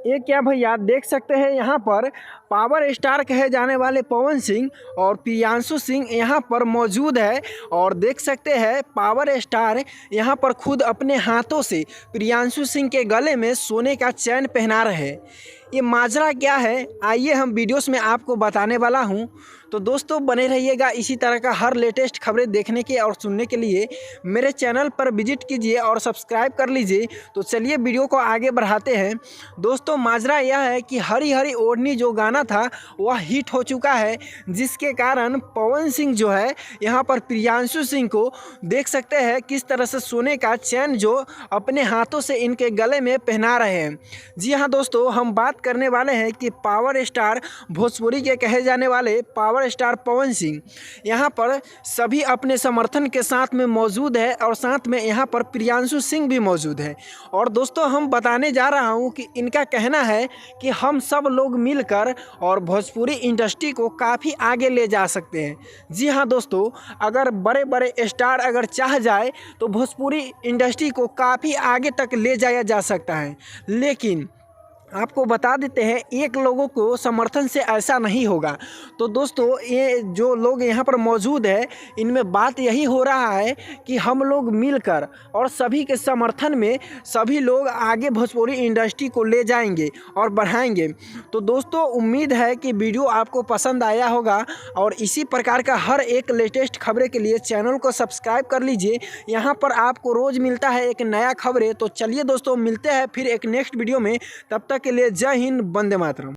ये क्या भैया देख सकते हैं यहाँ पर पावर स्टार कहे जाने वाले पवन सिंह और प्रियांशु सिंह यहाँ पर मौजूद है। और देख सकते हैं पावर स्टार यहाँ पर खुद अपने हाथों से प्रियांशु सिंह के गले में सोने का चैन पहना रहे हैं। ये माजरा क्या है आइए हम वीडियोस में आपको बताने वाला हूँ। तो दोस्तों बने रहिएगा इसी तरह का हर लेटेस्ट खबरें देखने के और सुनने के लिए मेरे चैनल पर विजिट कीजिए और सब्सक्राइब कर लीजिए। तो चलिए वीडियो को आगे बढ़ाते हैं। दोस्तों माजरा यह है कि हरी हरी ओढ़नी जो गाना था वह हिट हो चुका है, जिसके कारण पवन सिंह जो है यहाँ पर प्रियांशु सिंह को देख सकते हैं किस तरह से सोने का चैन जो अपने हाथों से इनके गले में पहना रहे हैं। जी हाँ दोस्तों, हम बात करने वाले हैं कि पावर स्टार भोजपुरी के कहे जाने वाले पावर स्टार पवन सिंह यहाँ पर सभी अपने समर्थन के साथ में मौजूद है और साथ में यहाँ पर प्रियांशु सिंह भी मौजूद है। और दोस्तों हम बताने जा रहा हूँ कि इनका कहना है कि हम सब लोग मिलकर और भोजपुरी इंडस्ट्री को काफ़ी आगे ले जा सकते हैं। जी हाँ दोस्तों, अगर बड़े बड़े स्टार अगर चाह जाए तो भोजपुरी इंडस्ट्री को काफ़ी आगे तक ले जाया जा सकता है। लेकिन आपको बता देते हैं एक लोगों को समर्थन से ऐसा नहीं होगा। तो दोस्तों ये जो लोग यहाँ पर मौजूद है इनमें बात यही हो रहा है कि हम लोग मिलकर और सभी के समर्थन में सभी लोग आगे भोजपुरी इंडस्ट्री को ले जाएंगे और बढ़ाएंगे। तो दोस्तों उम्मीद है कि वीडियो आपको पसंद आया होगा और इसी प्रकार का हर एक लेटेस्ट खबरें के लिए चैनल को सब्सक्राइब कर लीजिए। यहाँ पर आपको रोज़ मिलता है एक नया खबरें। तो चलिए दोस्तों मिलते हैं फिर एक नेक्स्ट वीडियो में, तब तक के लिए जय हिंद, वंदे मातरम।